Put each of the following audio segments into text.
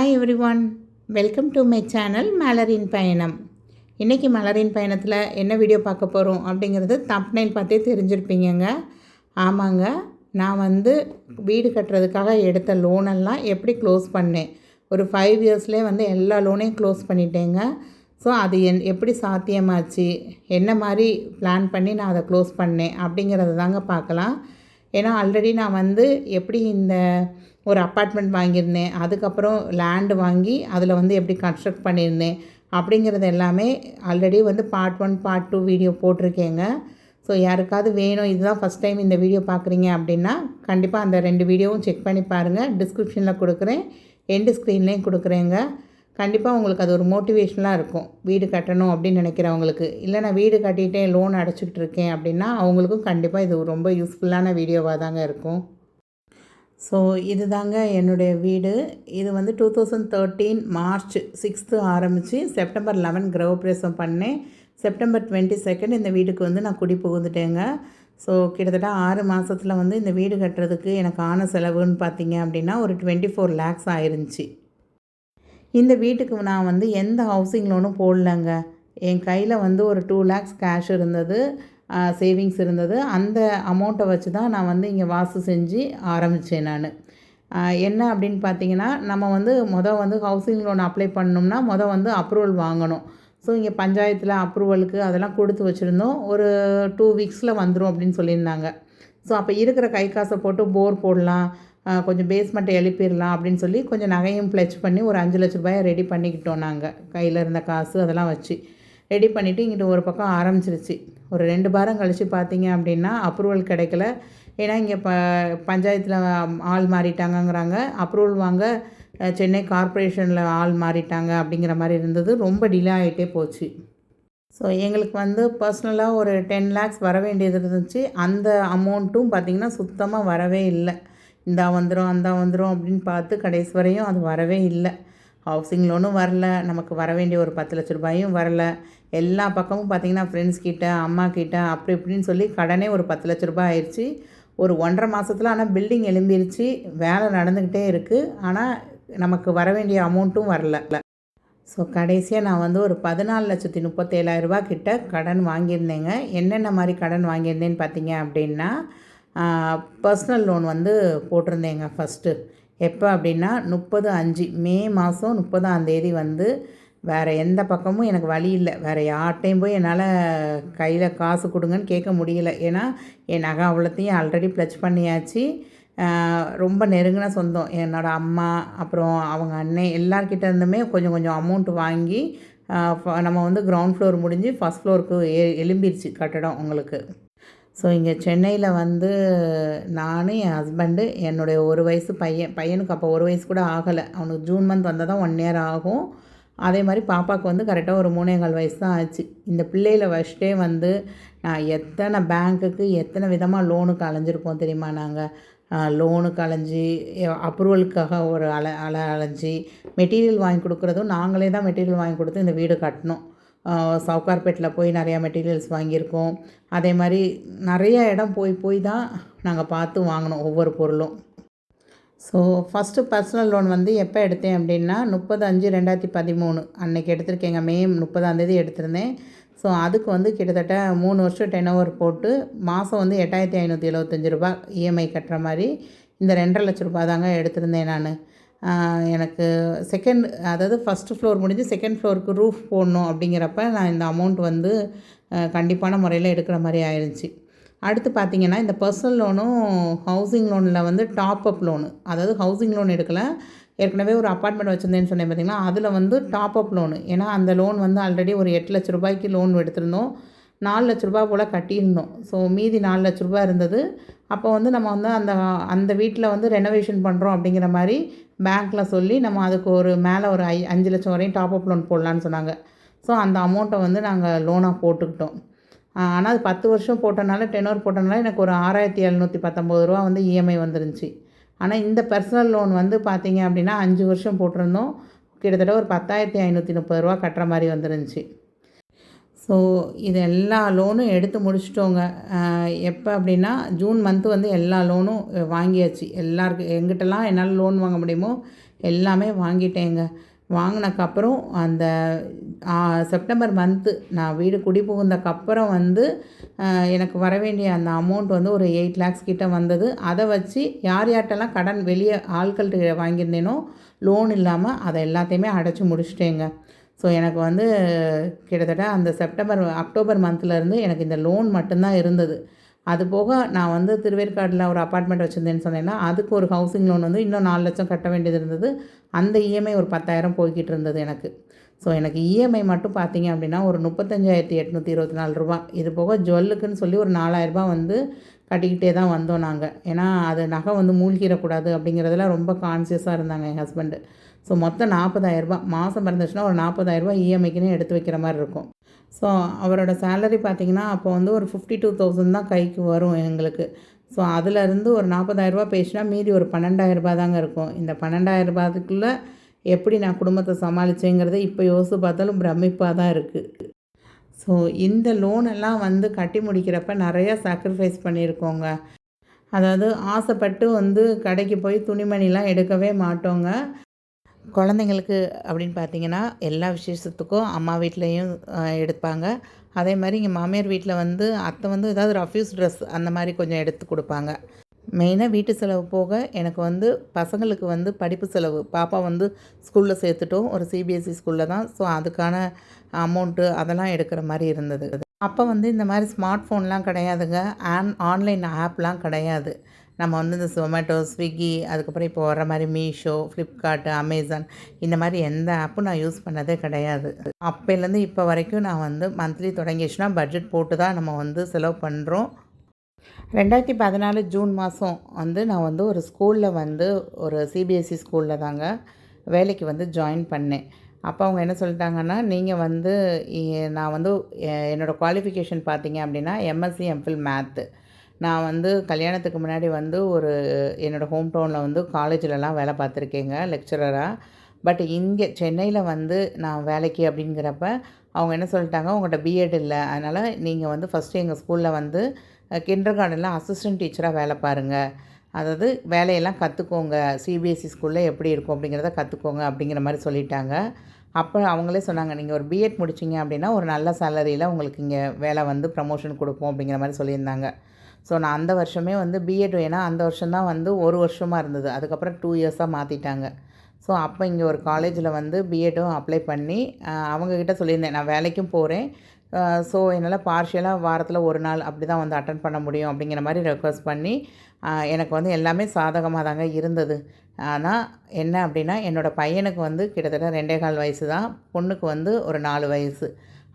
Hi everyone, welcome to my channel மலரின் பயணம். இன்றைக்கி மலரின் பயணத்தில் என்ன வீடியோ பார்க்க போகிறோம் அப்படிங்கிறது தம்ப்நெயில் பார்த்தே தெரிஞ்சிருப்பீங்கங்க. ஆமாங்க, நான் வீடு கட்டுறதுக்காக எடுத்த லோனெல்லாம் எப்படி க்ளோஸ் பண்ணேன். ஒரு 5 இயர்ஸ்லேயே எல்லா லோனையும் க்ளோஸ் பண்ணிட்டேங்க. ஸோ அது எப்படி சாத்தியமாச்சு, என்ன மாதிரி பிளான் பண்ணி நான் அதை க்ளோஸ் பண்ணேன் அப்படிங்கிறத தாங்க பார்க்கலாம். ஏன்னா ஆல்ரெடி நான் எப்படி இந்த ஒரு அப்பார்ட்மெண்ட் வாங்கியிருந்தேன், அதுக்கப்புறம் லேண்டு வாங்கி அதில் எப்படி கன்ஸ்ட்ரக்ட் பண்ணியிருந்தேன் அப்படிங்கிறது எல்லாமே ஆல்ரெடி பார்ட் 1 பார்ட் 2 வீடியோ போட்டிருக்கேங்க. ஸோ யாருக்காவது வேணும், இதுதான் ஃபஸ்ட் டைம் இந்த வீடியோ பார்க்குறீங்க அப்படின்னா கண்டிப்பாக அந்த 2 வீடியோவும் செக் பண்ணி பாருங்கள். டிஸ்கிரிப்ஷனில் கொடுக்குறேன், எண்டு ஸ்க்ரீன்லேயும் கொடுக்குறேங்க. கண்டிப்பாக உங்களுக்கு அது ஒரு மோட்டிவேஷனலாக இருக்கும். வீடு கட்டணும் அப்படின்னு நினைக்கிறவங்களுக்கு, இல்லை நான் வீடு கட்டிகிட்டே லோன் அடைச்சிக்கிட்டு இருக்கேன் அப்படின்னா அவங்களுக்கும் கண்டிப்பாக இது ரொம்ப யூஸ்ஃபுல்லான வீடியோவாக தாங்க இருக்கும். ஸோ இது தாங்க என்னுடைய வீடு. இது 2013 மார்ச் 6 ஆரம்பித்து செப்டம்பர் 11 கிரகப்பிரவேசம் பண்ணேன். செப்டம்பர் 22 இந்த வீட்டுக்கு நான் குடி புகுந்துட்டேங்க. ஸோ கிட்டத்தட்ட 6 மாதத்தில் இந்த வீடு கட்டுறதுக்கு எனக்கு ஆன செலவுன்னு பார்த்தீங்க அப்படின்னா ஒரு 24 lakhs ஆயிருந்துச்சு. இந்த வீட்டுக்கு நான் எந்த ஹவுசிங் லோனும் போடலங்க. என் கையில் ஒரு 2 lakhs கேஷ் இருந்தது, சேவிங்ஸ் இருந்தது. அந்த அமௌண்ட்டை வச்சு தான் நான் இங்கே வாசு செஞ்சு ஆரம்பித்தேன் நான். என்ன அப்படின்னு பார்த்தீங்கன்னா, நம்ம ஹவுசிங் லோன் அப்ளை பண்ணோம்னா அப்ரூவல் வாங்கணும். ஸோ இங்கே பஞ்சாயத்தில் அப்ரூவலுக்கு அதெல்லாம் கொடுத்து வச்சுருந்தோம். ஒரு 2 வீக்ஸில் வந்துடும் அப்படின்னு சொல்லியிருந்தாங்க. ஸோ அப்போ இருக்கிற கை காசை போட்டு போர் போடலாம், கொஞ்சம் பேஸ்மெண்ட்டை எழுப்பிடலாம் அப்படின்னு சொல்லி கொஞ்சம் நகையும் ப்ளெச் பண்ணி ஒரு 5 லட்ச ரூபாயை ரெடி பண்ணிக்கிட்டோம். நாங்கள் கையில் இருந்த காசு அதெல்லாம் வச்சு ரெடி பண்ணிவிட்டு இங்கிட்ட ஒரு பக்கம் ஆரம்பிச்சிருச்சு. ஒரு 2 வாரம் கழித்து பார்த்தீங்க அப்படின்னா அப்ரூவல் கிடைக்கல. ஏன்னா இங்கே பஞ்சாயத்தில் ஆள் மாறிட்டாங்கங்கிறாங்க, அப்ரூவல் வாங்க சென்னை கார்ப்பரேஷனில் ஆள் மாறிட்டாங்க அப்படிங்கிற மாதிரி இருந்தது. ரொம்ப டிலே ஆகிட்டே போச்சு. ஸோ எங்களுக்கு பர்சனலாக ஒரு 10 lakhs வர வேண்டியது இருந்துச்சு. அந்த அமௌண்ட்டும் பார்த்திங்கன்னா சுத்தமாக வரவே இல்லை. இந்தா வந்துடும் அந்த வந்துடும் அப்படின்னு பார்த்து கடைசி வரையும் அது வரவே இல்லை. ஹவுசிங் லோனும் வரல, நமக்கு வர வேண்டிய ஒரு 10 லட்ச ரூபாயும் வரல. எல்லா பக்கமும் பார்த்திங்கன்னா ஃப்ரெண்ட்ஸ் கிட்ட, அம்மா கிட்ட அப்படி இப்படின்னு சொல்லி கடனே ஒரு 10 லட்ச ரூபாய் ஆயிடுச்சு. ஒரு 1.5 மாதத்தில் ஆனால் பில்டிங் எழும்பிருச்சு, வேலை நடந்துக்கிட்டே இருக்குது. ஆனால் நமக்கு வர வேண்டிய அமௌண்ட்டும் வரல. ஸோ கடைசியாக நான் ஒரு 14,37,000 ரூபா கிட்ட கடன் வாங்கியிருந்தேங்க. என்னென்ன மாதிரி கடன் வாங்கியிருந்தேன்னு பார்த்தீங்க அப்படின்னா, பர்சனல் லோன் போட்டிருந்தேங்க ஃபஸ்ட்டு. எப்போ அப்படின்னா 30/5 மே மாதம் 30ஆம் தேதி வேறு எந்த பக்கமும் எனக்கு வழி இல்லை. வேறு யார்கிட்டையும் போய் என்னால் கையில் காசு கொடுங்கன்னு கேட்க முடியல. ஏன்னா என் நகை அவ்வளோத்தையும் ஆல்ரெடி ப்ளச் பண்ணியாச்சு. ரொம்ப நெருங்கின சொந்தம், என்னோடய அம்மா அப்புறம் அவங்க அண்ணன் எல்லார்கிட்ட இருந்துமே கொஞ்சம் கொஞ்சம் அமௌண்ட்டு வாங்கி நம்ம கிரவுண்ட் ஃப்ளோர் முடிஞ்சு ஃபஸ்ட் ஃப்ளோருக்கு எழும்பிருச்சு கட்டடம் உங்களுக்கு. ஸோ இங்கே சென்னையில் நான், என் ஹஸ்பண்டு, என்னுடைய 1 வயசு பையனுக்கு அப்போ 1 வயசு கூட ஆகலை. அவனுக்கு ஜூன் மந்த் வந்தால் தான் 1 year ஆகும். அதே மாதிரி பாப்பாவுக்கு கரெக்டாக ஒரு 3.25 வயசு தான் ஆச்சு. இந்த பிள்ளைகளை வச்சுட்டே நான் எத்தனை பேங்க்குக்கு எத்தனை விதமாக லோனுக்கு அலைஞ்சிருப்போம் தெரியுமா. நாங்கள் லோனுக்கு அலைஞ்சி, அப்ரூவலுக்காக ஒரு அலைஞ்சி, மெட்டீரியல் வாங்கி கொடுக்குறதும் நாங்களே தான் மெட்டீரியல் வாங்கி கொடுத்து இந்த வீடு கட்டினோம். சவுகார்பேட்டில் போய் நிறையா மெட்டீரியல்ஸ் வாங்கியிருக்கோம். அதே மாதிரி நிறைய இடம் போய் தான் நாங்கள் பார்த்து வாங்கினோம் ஒவ்வொரு பொருளும். ஸோ ஃபஸ்ட்டு பர்சனல் லோன் எப்போ எடுத்தேன் அப்படின்னா 30/5/2013 அன்றைக்கி எடுத்திருக்கேங்க. மே 30ஆம் தேதி எடுத்திருந்தேன். ஸோ அதுக்கு கிட்டத்தட்ட 3 வருஷம் டென்-ஓவர் போட்டு மாதம் 8,575 ரூபா இஎம்ஐ கட்டுற மாதிரி இந்த 2.5 லட்ச ரூபா தாங்க எடுத்திருந்தேன் நான். எனக்கு அதாவது ஃபஸ்ட்டு ஃப்ளோர் முடிஞ்சு செகண்ட் ஃப்ளோருக்கு ரூஃப் போடணும் அப்படிங்கிறப்ப நான் இந்த அமௌண்ட் கண்டிப்பான முறையில் எடுக்கிற மாதிரி ஆயிடுச்சு. அடுத்து பார்த்திங்கன்னா, இந்த பர்சனல் லோனும் ஹவுசிங் லோனில் டாப் அப் லோனு, அதாவது ஹவுசிங் லோன் எடுக்கலை, ஏற்கனவே ஒரு அப்பார்ட்மெண்ட் வச்சுருந்தேன்னு சொன்னேன் பார்த்திங்களா, அதில் டாப் அப் லோனு. ஏன்னா அந்த லோன் ஆல்ரெடி ஒரு 8 லட்ச ரூபாய்க்கு லோன் எடுத்திருந்தோம், 4 லட்ச ரூபா போல் கட்டியிருந்தோம். ஸோ மீதி 4 லட்ச ரூபா இருந்தது. அப்போ நம்ம அந்த வீட்டில் ரெனோவேஷன் பண்ணுறோம் அப்படிங்கிற மாதிரி பேங்க்கில் சொல்லி நம்ம அதுக்கு ஒரு மேலே ஒரு 5 லட்சம் வரையும் டாப் அப் லோன் போடலான்னு சொன்னாங்க. ஸோ அந்த அமௌண்ட்டை நாங்கள் லோனாக போட்டுக்கிட்டோம். ஆனால் அது 10 வருஷம் போட்டனால, டென்-ஓவர் போட்டனால எனக்கு ஒரு 6,719 ரூபா இஎம்ஐ வந்துருந்துச்சு. ஆனால் இந்த பர்சனல் லோன் பார்த்தீங்க அப்படின்னா 5 வருஷம் போட்டிருந்தோம், கிட்டத்தட்ட ஒரு 10,530 ரூபா கட்டுற மாதிரி வந்துருந்துச்சு. ஸோ இது எல்லா லோனும் எடுத்து முடிச்சிட்டோங்க. எப்போ அப்படின்னா ஜூன் மந்த்து எல்லா லோனும் வாங்கியாச்சு. எங்கிட்டலாம் என்னால் லோன் வாங்க முடியுமோ எல்லாமே வாங்கிட்டேங்க. வாங்கினக்கப்புறம் அந்த செப்டம்பர் மந்த்து நான் வீடு குடி புகுந்தக்கப்புறம் வந்து எனக்கு வர வேண்டிய அந்த அமௌண்ட் வந்து ஒரு 8 லேக்ஸ் கிட்ட வந்தது. அதை வச்சு யார்கிட்டலாம் கடன் வெளியே ஆட்கள்கிட்ட வாங்கியிருந்தேனோ லோன் இல்லாமல் அதை எல்லாத்தையுமே அடைச்சி முடிச்சிட்டேங்க. ஸோ எனக்கு வந்து கிட்டத்தட்ட அந்த அக்டோபர் மந்த்லேருந்து எனக்கு இந்த லோன் மட்டும்தான் இருந்தது. அது போக நான் வந்து திருவேற்காடில் ஒரு அப்பார்ட்மெண்ட் வச்சுருந்தேன்னு சொன்னேன்னா, அதுக்கு ஒரு ஹவுசிங் லோன் வந்து இன்னும் 4 லட்சம் கட்ட வேண்டியது இருந்தது. அந்த இஎம்ஐ ஒரு 10,000 போய்கிட்டு இருந்தது எனக்கு. ஸோ எனக்கு இஎம்ஐ மட்டும் பார்த்தீங்க அப்படின்னா ஒரு ரூ. 35,824. இது போக ஜுவல்லுக்குன்னு சொல்லி ஒரு ரூ. 4,000 வந்து கட்டிக்கிட்டே தான் வந்தோம் நாங்கள். ஏன்னா அது நகை வந்து மூழ்கிடக்கூடாது அப்படிங்கிறதுல ரொம்ப கான்சியஸாக இருந்தாங்க என் ஹஸ்பண்டு. ஸோ மொத்தம் ரூ. 40,000 மாதம் பிறந்துச்சுன்னா ஒரு ரூ. 40,000 இஎம்ஐக்குன்னு எடுத்து வைக்கிற மாதிரி இருக்கும். ஸோ அவரோட சேலரி பார்த்திங்கன்னா அப்போ வந்து ஒரு 52,000 தான் கைக்கு வரும் எங்களுக்கு. ஸோ அதிலருந்து ஒரு ரூ. 40,000 பேசினா மீதி ஒரு ரூ. 12,000 தாங்க இருக்கும். இந்த ரூ. 12,000க்குள்ளே எப்படி நான் குடும்பத்தை சமாளித்தேங்கிறத இப்போ யோசித்து பார்த்தாலும் பிரமிப்பாக தான் இருக்குது. ஸோ இந்த லோனெல்லாம் வந்து கட்டி முடிக்கிறப்ப நிறையா சாக்ரிஃபைஸ் பண்ணியிருக்கோங்க. அதாவது ஆசைப்பட்டு வந்து கடைக்கு போய் துணிமணிலாம் எடுக்கவே மாட்டோங்க. குழந்தைங்களுக்கு அப்படின்னு பார்த்தீங்கன்னா எல்லா விசேஷத்துக்கும் அம்மா வீட்லேயும் எடுப்பாங்க. அதே மாதிரி இங்கே மாமியார் வீட்டில் வந்து அத்தை வந்து ஏதாவது ரஃப்யூஸ் ட்ரெஸ் அந்த மாதிரி கொஞ்சம் எடுத்து கொடுப்பாங்க. மெயினாக வீட்டு செலவு போக எனக்கு வந்து பசங்களுக்கு வந்து படிப்பு செலவு, பாப்பா வந்து ஸ்கூலில் சேர்த்துட்டோம், ஒரு சிபிஎஸ்சி ஸ்கூலில் தான். ஸோ அதுக்கான அமௌண்ட்டு அதெல்லாம் எடுக்கிற மாதிரி இருந்தது. அப்போ வந்து இந்த மாதிரி ஸ்மார்ட் ஃபோன்லாம் கிடையாதுங்க. ஆன்லைன் ஆப்லாம் கிடையாது. நம்ம வந்து இந்த Zomato, Swiggy, அதுக்கப்புறம் இப்போ வர்ற மாதிரி மீஷோ, ஃப்ளிப்கார்ட்டு, அமேசான் இந்த மாதிரி எந்த ஆப்பும் நான் யூஸ் பண்ணதே கிடையாது. அப்போலேருந்து இப்போ வரைக்கும் நான் வந்து மந்த்லி தொடங்கிடுச்சுன்னா பட்ஜெட் போட்டு தான் நம்ம வந்து செலவு பண்ணுறோம். 2014 ஜூன் மாதம் வந்து நான் வந்து ஒரு ஸ்கூலில் வந்து ஒரு சிபிஎஸ்சி ஸ்கூலில் தாங்க வேலைக்கு வந்து ஜாயின் பண்ணேன். அப்போ அவங்க என்ன சொல்லிட்டாங்கன்னா, நீங்கள் வந்து நான் வந்து என்னோடய குவாலிஃபிகேஷன் பார்த்தீங்க அப்படின்னா எம்எஸ்சி எம்ஃபில் மேத்து. நான் வந்து கல்யாணத்துக்கு முன்னாடி வந்து என்னோடய ஹோம் டவுனில் வந்து காலேஜிலலாம் வேலை பார்த்துருக்கேங்க லெக்சரராக. பட் இங்கே சென்னையில் வந்து நான் வேலைக்கு அப்படிங்கிறப்ப அவங்க என்ன சொல்லிட்டாங்க, உங்கள்கிட்ட பிஎட் இல்லை, அதனால் நீங்கள் வந்து ஃபஸ்ட்டு எங்கள் ஸ்கூலில் வந்து கிண்டர் கார்டனில் அசிஸ்டன்ட் டீச்சராக வேலை பாருங்கள். அதாவது வேலையெல்லாம் கற்றுக்கோங்க, சிபிஎஸ்சி ஸ்கூலில் எப்படி இருக்கும் அப்படிங்கிறத கற்றுக்கோங்க அப்படிங்கிற மாதிரி சொல்லிட்டாங்க. அப்போ அவங்களே சொன்னாங்க, நீங்கள் ஒரு பிஎட் முடிச்சிங்க அப்படின்னா ஒரு நல்ல சேலரியில் உங்களுக்கு இங்கே வேலை வந்து ப்ரமோஷன் கொடுப்போம் அப்படிங்கிற மாதிரி சொல்லியிருந்தாங்க. ஸோ நான் அந்த வருஷமே வந்து பிஎட், ஏன்னா அந்த வருஷம்தான் வந்து ஒரு வருஷமாக இருந்தது, அதுக்கப்புறம் 2 இயர்ஸாக மாற்றிட்டாங்க. ஸோ அப்போ இங்கே ஒரு காலேஜில் வந்து பிஎட்டும் அப்ளை பண்ணி அவங்கக்கிட்ட சொல்லியிருந்தேன், நான் வேலைக்கும் போகிறேன், ஸோ என்னால் பார்ஷியலாக வாரத்தில் ஒரு நாள் அப்படி தான் வந்து அட்டன் பண்ண முடியும் அப்படிங்கிற மாதிரி ரெக்வஸ்ட் பண்ணி எனக்கு வந்து எல்லாமே சாதகமாக தாங்க இருந்தது. ஆனால் என்ன அப்படின்னா, என்னோடய பையனுக்கு வந்து கிட்டத்தட்ட 2.25 வயசு தான், பொண்ணுக்கு வந்து ஒரு 4 வயசு.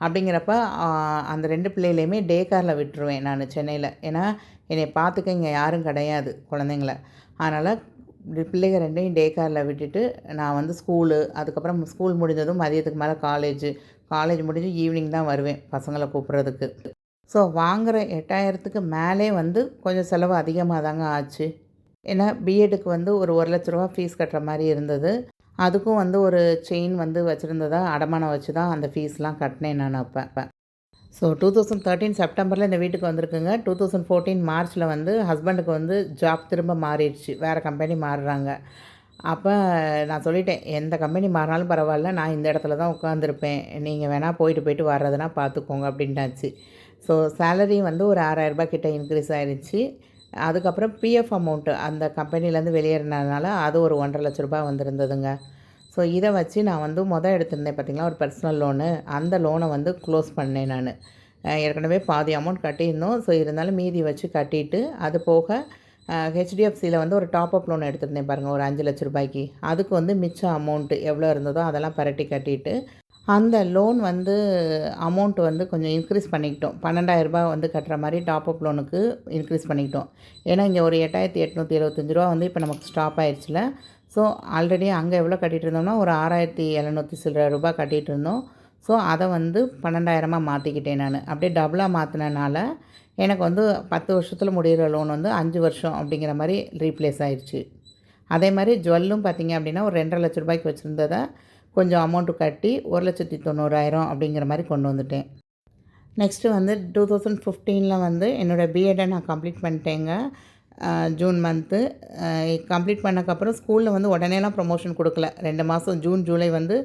அப்படிங்கிறப்ப அந்த 2 பிள்ளைகளையுமே டே கேரில் விட்டுருவேன் நான் சென்னையில். ஏன்னா என்னை பார்த்துக்க இங்கே யாரும் கிடையாது குழந்தைங்கள. அதனால் பிள்ளைங்க 2யும் டே கேரில் விட்டுட்டு நான் வந்து ஸ்கூலு, அதுக்கப்புறம் ஸ்கூல் முடிஞ்சதும் மதியத்துக்கு மேலே காலேஜ் முடிஞ்சு ஈவினிங் தான் வருவேன் பசங்களை கூப்பிட்றதுக்கு. ஸோ வாங்குகிற 8,000க்கு மேலே வந்து கொஞ்சம் செலவு அதிகமாக தாங்க ஆச்சு. ஏன்னா பிஎட்டுக்கு வந்து ஒரு 1,00,000 ஃபீஸ் கட்டுற மாதிரி இருந்தது. அதுக்கும் வந்து ஒரு செயின் வந்து வச்சுருந்ததா அடமானம் வச்சு தான் அந்த ஃபீஸ்லாம் கட்டினேன் நான் அப்போ. ஸோ 2013 செப்டம்பரில் இந்த வீட்டுக்கு வந்திருக்குங்க. 2014 மார்ச்சில் வந்து ஹஸ்பண்டுக்கு வந்து ஜாப் திரும்ப மாறிடுச்சு, வேறு கம்பெனி மாறுறாங்க. அப்போ நான் சொல்லிட்டேன், எந்த கம்பெனி மாறினாலும் பரவாயில்ல, நான் இந்த இடத்துல தான் உட்காந்துருப்பேன், நீங்கள் வேணால் போயிட்டு வர்றதுனா பார்த்துக்கோங்க அப்படின்ட்டாச்சு. ஸோ சேலரி வந்து ஒரு 6,000 கிட்ட இன்க்ரீஸ் ஆகிடுச்சு. அதுக்கப்புறம் பிஎஃப் அமௌண்ட்டு அந்த கம்பெனிலேருந்து வெளியேறினதுனால அது ஒரு 1,50,000 வந்திருந்ததுங்க. ஸோ இதை வச்சு நான் வந்து எடுத்திருந்தேன் பார்த்திங்களா ஒரு பர்சனல் லோனு, அந்த லோனை வந்து க்ளோஸ் பண்ணேன் நான். ஏற்கனவே பாதி அமௌண்ட் கட்டியிருந்தோம். ஸோ இருந்தாலும் மீதி வச்சு கட்டிட்டு, அது போக ஹெச்டிஎஃப்சியில் வந்து ஒரு டாப்அப் லோன் எடுத்திருந்தேன் பாருங்கள், ஒரு 5,00,000 அதுக்கு வந்து மிச்ச அமௌண்ட்டு எவ்வளோ இருந்ததோ அதெல்லாம் பரட்டி கட்டிட்டு, அந்த லோன் வந்து அமௌண்ட் வந்து கொஞ்சம் இன்க்ரீஸ் பண்ணிக்கிட்டோம். 12,000 வந்து கட்டுற மாதிரி டாப்அப் லோனுக்கு இன்க்ரீஸ் பண்ணிக்கிட்டோம். ஏன்னா இங்கே ஒரு 8,875 வந்து இப்போ நமக்கு ஸ்டாப் ஆயிடுச்சுல. ஸோ ஆல்ரெடி அங்கே எவ்வளோ கட்டிகிட்டு இருந்தோம்னா ஒரு 6,700 சில்லற ரூபாய் கட்டிகிட்டு இருந்தோம். ஸோ அதை வந்து 12,000 மாற்றிக்கிட்டேன் நான். அப்படியே டபுளாக மாற்றினனால எனக்கு வந்து 10 வருஷத்தில் முடிகிற லோன் வந்து 5 வருஷம் அப்படிங்கிற மாதிரி ரீப்ளேஸ் ஆயிடுச்சு. அதே மாதிரி ஜுவல்லும் பார்த்திங்க அப்படின்னா ஒரு 2,50,000 வச்சுருந்ததை கொஞ்சம் அமௌண்ட்டு கட்டி 1,90,000 அப்படிங்கிற மாதிரி கொண்டு வந்துட்டேன். நெக்ஸ்ட்டு வந்து 2015 வந்து என்னோடய பிஎட்டை நான் கம்ப்ளீட் பண்ணிட்டேங்க. ஜூன் மந்த்து கம்ப்ளீட் பண்ணக்கப்புறம் ஸ்கூலில் வந்து உடனேலாம் ப்ரொமோஷன் கொடுக்கல. 2 மாதம் ஜூன், ஜூலை வந்து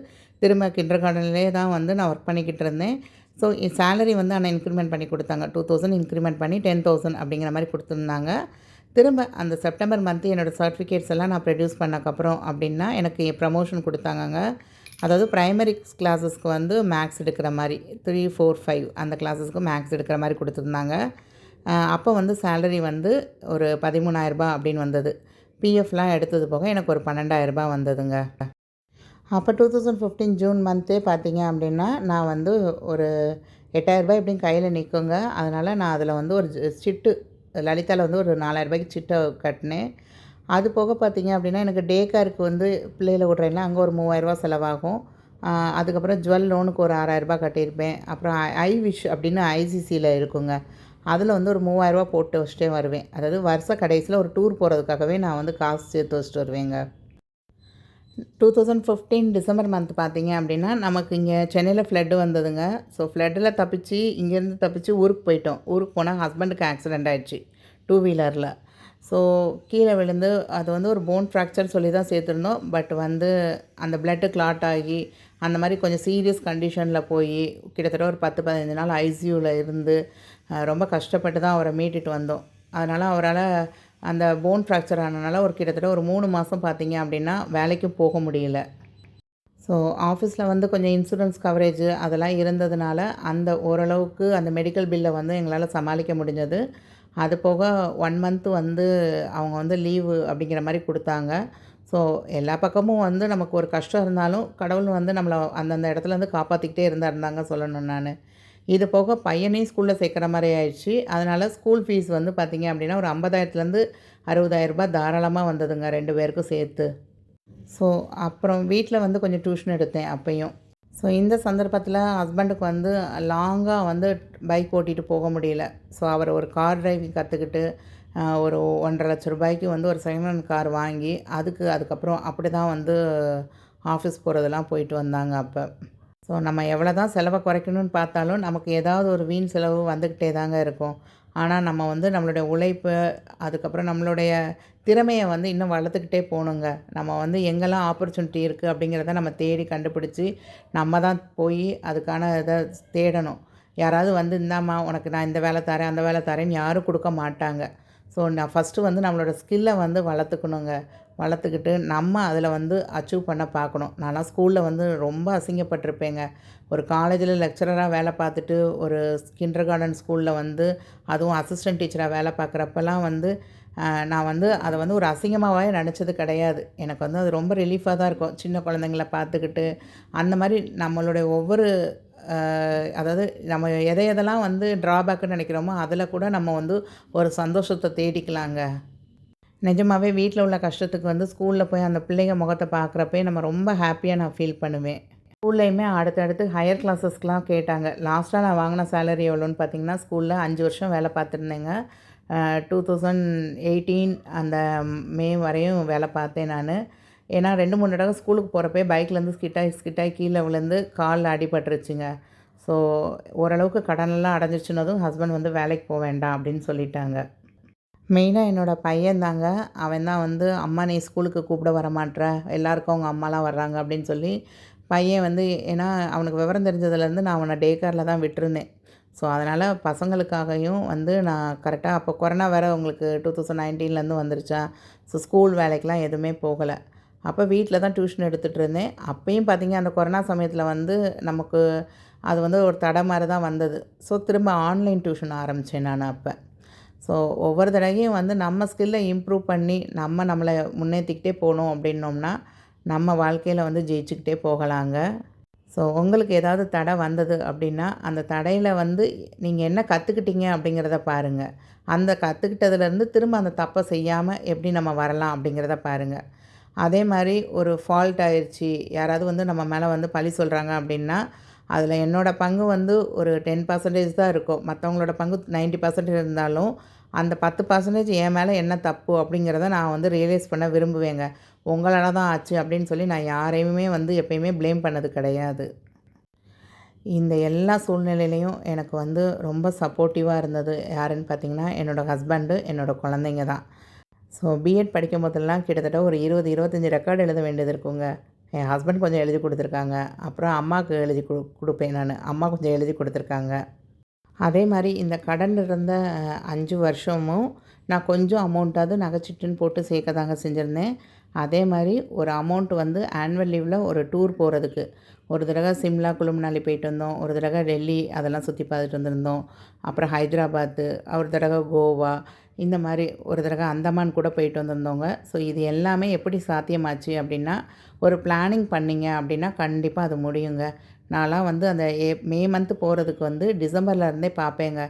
திரும்ப கிண்டர்கார்டன்லேயே தான் வந்து நான் ஒர்க் பண்ணிக்கிட்டு இருந்தேன். ஸோ என் சேலரி வந்து ஆனால் இன்க்ரிமெண்ட் பண்ணி கொடுத்தாங்க. 2000 இன்க்ரிமெண்ட் பண்ணி 10,000 அப்படிங்கிற மாதிரி கொடுத்துருந்தாங்க. திரும்ப அந்த செப்டம்பர் மந்த்து என்னோடய சர்டிஃபிகேட்ஸ் எல்லாம் நான் ப்ரொடியூஸ் பண்ணக்கப்புறம் அப்படின்னா எனக்கு ப்ரமோஷன் கொடுத்தாங்கங்க. அதாவது பிரைமரி கிளாஸஸ்க்கு வந்து மேக்ஸ் எடுக்கிற மாதிரி 3, 4, 5 அந்த கிளாஸஸ்க்கு மேக்ஸ் எடுக்கிற மாதிரி கொடுத்துருந்தாங்க. அப்போ வந்து சேலரி வந்து ஒரு 13,000 அப்படின்னு வந்தது. பிஎஃப்லாம் எடுத்தது போக எனக்கு ஒரு 12,000 வந்ததுங்க. அப்போ 2015 ஜூன் மந்த்தே பார்த்தீங்க அப்படின்னா நான் வந்து ஒரு 8,000 எப்படியும் கையில் நிற்குங்க. அதனால் நான் அதில் வந்து ஒரு சிட்டு லலிதாவில் வந்து ஒரு 4,000 சிட்டை கட்டினேன். அது போக பார்த்தீங்க அப்படின்னா எனக்கு டே கேருக்கு வந்து பிள்ளைகளை விட்றேன்ல, அங்கே ஒரு 3,000 செலவாகும். அதுக்கப்புறம் ஜுவல் லோனுக்கு ஒரு 6,000 கட்டியிருப்பேன். அப்புறம் ஐவிஷ் அப்படின்னு ஐசிசியில் இருக்குங்க. அதில் வந்து ஒரு 3,000 போட்டு வச்சுட்டே வருவேன். அதாவது வருஷ கடைசியில் ஒரு டூர் போகிறதுக்காகவே நான் வந்து காசு சேர்த்து வச்சுட்டு வருவேங்க. 2015 டிசம்பர் மந்த் பார்த்தீங்க அப்படின்னா நமக்கு இங்கே சென்னையில் ஃப்ளட்டு வந்ததுங்க. ஸோ ஃப்ளட்டில் தப்பிச்சு இங்கேருந்து தப்பிச்சு ஊருக்கு போயிட்டோம். ஊருக்கு போனால் ஹஸ்பண்டுக்கு ஆக்சிடெண்ட் ஆகிடுச்சு 2 வீலரில். ஸோ கீழே விழுந்து அது வந்து ஒரு போன் ஃப்ராக்சர் சொல்லி தான் சேர்த்துருந்தோம். பட் வந்து அந்த பிளட்டு கிளாட் ஆகி அந்த மாதிரி கொஞ்சம் சீரியஸ் கண்டிஷனில் போய் கிட்டத்தட்ட ஒரு 10-15 நாள் ஐசியூவில் இருந்து ரொம்ப கஷ்டப்பட்டு தான் அவரை மீட்டுட்டு வந்தோம். அதனால் அவரால் அந்த போன் ஃப்ராக்சர் ஆனதுனால ஒரு கிட்டத்தட்ட ஒரு 3 மாதம் பார்த்தீங்க அப்படின்னா வேலைக்கும் போக முடியல. ஸோ ஆஃபீஸில் வந்து கொஞ்சம் இன்சூரன்ஸ் கவரேஜ் அதெல்லாம் இருந்ததுனால அந்த ஓரளவுக்கு அந்த மெடிக்கல் பில்லை வந்து எங்களால் சமாளிக்க முடிஞ்சது. அது போக 1 மந்த்து வந்து அவங்க வந்து லீவு அப்படிங்கிற மாதிரி கொடுத்தாங்க. ஸோ எல்லா பக்கமும் வந்து நமக்கு ஒரு கஷ்டம் இருந்தாலும் கடவுள் வந்து நம்மளை அந்தந்த இடத்துலேருந்து காப்பாற்றிக்கிட்டே இருந்தாங்க சொல்லணும் நான். இது போக பையனையும் ஸ்கூலில் சேர்க்குற மாதிரி ஆயிடுச்சு. அதனால் ஸ்கூல் ஃபீஸ் வந்து பார்த்திங்க அப்படின்னா ஒரு 50,000லேருந்து 60,000 தாராளமாக வந்ததுங்க 2 பேருக்கும் சேர்த்து. ஸோ அப்புறம் வீட்டில் வந்து கொஞ்சம் டியூஷன் எடுத்தேன் அப்பையும். ஸோ இந்த சந்தர்ப்பத்தில் ஹஸ்பண்டுக்கு வந்து லாங்காக வந்து பைக் ஓட்டிகிட்டு போக முடியல. ஸோ அவர் ஒரு கார் டிரைவிங் கற்றுக்கிட்டு ஒரு 1,50,000 வந்து ஒரு செகண்ட் ஹேண்ட் கார் வாங்கி அதுக்கப்புறம் அப்படி தான் வந்து ஆஃபீஸ் போகிறதெல்லாம் போயிட்டு வந்தாங்க அப்போ. ஸோ நம்ம எவ்வளோ தான் செலவை குறைக்கணும்னு பார்த்தாலும் நமக்கு ஏதாவது ஒரு வீண் செலவு வந்துக்கிட்டே தாங்க இருக்கும். ஆனால் நம்ம வந்து நம்மளுடைய உழைப்பு அதுக்கப்புறம் நம்மளுடைய திறமையை வந்து இன்னும் வளர்த்துக்கிட்டே போகணுங்க. நம்ம வந்து எங்கெல்லாம் ஆப்பர்ச்சுனிட்டி இருக்குது அப்படிங்கிறத நம்ம தேடி கண்டுபிடிச்சி நம்ம தான் போய் அதுக்கான இதை தேடணும். யாராவது வந்து இந்தாம்மா உனக்கு நான் இந்த வேலை தரேன் அந்த வேலை தரேன்னு யாரும் கொடுக்க மாட்டாங்க. ஸோ நான் ஃபஸ்ட்டு வந்து நம்மளோட ஸ்கில்லை வந்து வளர்த்துக்கணுங்க. வளர்த்துக்கிட்டு நம்ம அதில் வந்து அச்சீவ் பண்ண பார்க்கணும். நான்லாம் ஸ்கூலில் வந்து ரொம்ப அசிங்கப்பட்டிருப்பேங்க. ஒரு காலேஜில் லெக்சரராக வேலை பார்த்துட்டு ஒரு கிண்டர்கார்டன் ஸ்கூலில் வந்து அதுவும் அசிஸ்டன்ட் டீச்சராக வேலை பார்க்குறப்பெல்லாம் வந்து நான் வந்து அதை வந்து ஒரு அசிங்கமாகவே நினச்சது கிடையாது. எனக்கு வந்து அது ரொம்ப ரிலீஃபாக தான் இருக்கும். சின்ன குழந்தைங்கள பார்த்துக்கிட்டு அந்த மாதிரி நம்மளுடைய ஒவ்வொரு அதாவது நம்ம எதெல்லாம் வந்து ட்ராபேக்குன்னு நினைக்கிறோமோ அதில் கூட நம்ம வந்து ஒரு சந்தோஷத்தை தேடிக்கலாங்க. நிஜமாகவே வீட்டில் உள்ள கஷ்டத்துக்கு வந்து ஸ்கூலில் போய் அந்த பிள்ளைங்க முகத்தை பார்க்குறப்பே நம்ம ரொம்ப ஹாப்பியாக நான் ஃபீல் பண்ணுவேன். ஸ்கூல்லையுமே அடுத்தடுத்து ஹையர் கிளாஸஸ்க்கெலாம் கேட்டாங்க. லாஸ்ட்டாக நான் வாங்கின சேலரி எவ்வளோன்னு பார்த்தீங்கன்னா ஸ்கூலில் 5 வருஷம் வேலை பார்த்துருந்தேங்க. 2018 அந்த மே வரையும் வேலை பார்த்தேன் நான். ஏன்னா 2-3 தடவை ஸ்கூலுக்கு போகிறப்பே பைக்லேருந்து ஸ்கிட்டாகி கீழே விழுந்து காலில் அடிபட்டுருச்சுங்க. ஸோ ஓரளவுக்கு கடனெல்லாம் அடைஞ்சிச்சுனதும் ஹஸ்பண்ட் வந்து வேலைக்கு போக வேண்டாம் அப்படின்னு சொல்லிட்டாங்க. மெயினாக என்னோடய பையன்தாங்க. அவன் தான் வந்து அம்மா நீ ஸ்கூலுக்கு கூப்பிட வரமாட்ற, எல்லாருக்கும் அவங்க அம்மாலாம் வர்றாங்க அப்படின்னு சொல்லி பையன் வந்து ஏன்னா அவனுக்கு விவரம் தெரிஞ்சதுலேருந்து நான் அவனை டே கேரில் தான் விட்டுருந்தேன். ஸோ அதனால் பசங்களுக்காகவும் வந்து நான் கரெக்டாக அப்போ கொரோனா வேறு உங்களுக்கு 2019லேருந்து வந்துருச்சா. ஸோ ஸ்கூல் வேலைக்கெலாம் எதுவுமே போகலை. அப்போ வீட்டில் தான் டியூஷன் எடுத்துகிட்டு இருந்தேன். அப்பயும் பார்த்திங்க அந்த கொரோனா சமயத்தில் வந்து நமக்கு அது வந்து ஒரு தடை மாதிரி தான் வந்தது. ஸோ திரும்ப ஆன்லைன் டியூஷன் ஆரம்பித்தேன் நான் அப்போ. ஸோ ஒவ்வொரு தடவையும் வந்து நம்ம ஸ்கில்லை இம்ப்ரூவ் பண்ணி நம்மளை முன்னேற்றிக்கிட்டே போகணும் அப்படின்னோம்னா நம்ம வாழ்க்கையில் வந்து ஜெயிச்சுக்கிட்டே போகலாங்க. ஸோ உங்களுக்கு ஏதாவது தடை வந்தது அப்படின்னா அந்த தடையில் வந்து நீங்கள் என்ன கற்றுக்கிட்டீங்க அப்படிங்கிறத பாருங்கள். அந்த கற்றுக்கிட்டதுலேருந்து திரும்ப அந்த தப்பை செய்யாமல் எப்படி நம்ம வரலாம் அப்படிங்கிறத பாருங்கள். அதே மாதிரி ஒரு ஃபால்ட் ஆயிடுச்சு, யாராவது வந்து நம்ம மேலே வந்து பழி சொல்கிறாங்க அப்படின்னா அதில் என்னோடய பங்கு வந்து ஒரு 10% தான் இருக்கும். மற்றவங்களோட பங்கு 90% இருந்தாலும் அந்த 10% என் மேலே என்ன தப்பு அப்படிங்கிறத நான் வந்து ரியலைஸ் பண்ண விரும்புவேங்க. உங்களால தான் ஆச்சு அப்படின்னு சொல்லி நான் யாரையுமே வந்து எப்பயுமே ப்ளேம் பண்ணது கிடையாது. இந்த எல்லா சூழ்நிலையிலையும் எனக்கு வந்து ரொம்ப சப்போர்ட்டிவாக இருந்தது யாருன்னு பார்த்தீங்கன்னா என்னோடய ஹஸ்பண்டு, என்னோடய குழந்தைங்க தான். ஸோ பிஎட் படிக்கும் போதெல்லாம் கிட்டத்தட்ட ஒரு 25 ரெக்கார்டு எழுத வேண்டியது இருக்குங்க. என் ஹஸ்பண்ட் கொஞ்சம் எழுதி கொடுத்துருக்காங்க. அப்புறம் அம்மாவுக்கு எழுதி கொடுப்பேன் நான். அம்மா கொஞ்சம் எழுதி கொடுத்துருக்காங்க. அதே மாதிரி இந்த கடன் இருந்த 5 வருஷமும் நான் கொஞ்சம் அமௌண்ட்டாவது நகைச்சீட்டுன்னு போட்டு சேர்க்க தாங்க செஞ்சுருந்தேன். அதே மாதிரி ஒரு அமௌண்ட் வந்து ஆனுவல் லீவில் ஒரு டூர் போகிறதுக்கு, ஒரு தடவை சிம்லா, குளு மணாலி போயிட்டு வந்தோம். ஒரு தடவை டெல்லி அதெல்லாம் சுற்றி பார்த்துட்டு வந்திருந்தோம். அப்புறம் ஹைதராபாத்து, ஒரு தடவை கோவா, இந்த மாதிரி ஒரு தடவை அந்தமான் கூட போயிட்டு வந்திருந்தோங்க. ஸோ இது எல்லாமே எப்படி சாத்தியமாச்சு அப்படின்னா, ஒரு பிளானிங் பண்ணிங்க அப்படின்னா கண்டிப்பாக அது முடியுங்க. நான்லாம் வந்து அந்த மே மந்த்து போகிறதுக்கு வந்து டிசம்பர்லேருந்தே பார்ப்பேங்க.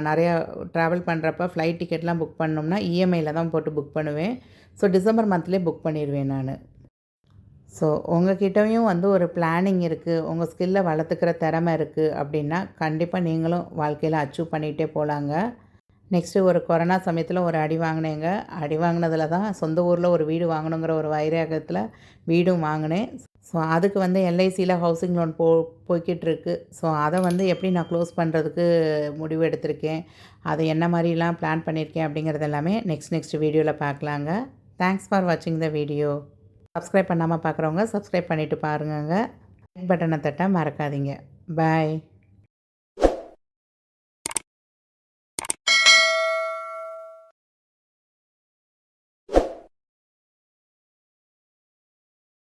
நிறையா ட்ராவல் பண்ணுறப்ப ஃப்ளைட் டிக்கெட்லாம் புக் பண்ணோம்னா இஎம்ஐயில் தான் போட்டு புக் பண்ணுவேன். ஸோ டிசம்பர் மந்த்லேயே புக் பண்ணிடுவேன் நான். ஸோ உங்ககிட்டயும் வந்து ஒரு பிளானிங் இருக்குது, உங்கள் ஸ்கில்லை வளர்த்துக்கிற திறமை இருக்குது அப்படின்னா கண்டிப்பாக நீங்களும் வாழ்க்கையில் அச்சீவ் பண்ணிகிட்டே போகலாங்க. நெக்ஸ்ட்டு ஒரு கொரோனா சமயத்தில் ஒரு அடி வாங்கினேங்க. அடி வாங்கினதில் தான் சொந்த ஊரில் ஒரு வீடு வாங்கணுங்கிற ஒரு வைராகத்தில் வீடும் வாங்கினேன். ஸோ அதுக்கு வந்து எல்ஐசியில் ஹவுசிங் லோன் போய்க்கிட்டுருக்கு. ஸோ அதை வந்து எப்படி நான் க்ளோஸ் பண்ணுறதுக்கு முடிவு எடுத்திருக்கேன், அது என்ன மாதிரிலாம் பிளான் பண்ணியிருக்கேன் அப்படிங்கிறது எல்லாமே நெக்ஸ்ட் வீடியோவில் பார்க்கலாங்க. தேங்க்ஸ் ஃபார் வாட்சிங் த வீடியோ. சப்ஸ்கிரைப் பண்ணாமல் பார்க்குறவங்க சப்ஸ்கிரைப் பண்ணிவிட்டு பாருங்கங்க. லைக் பட்டனை தட்ட மறக்காதீங்க. பாய்.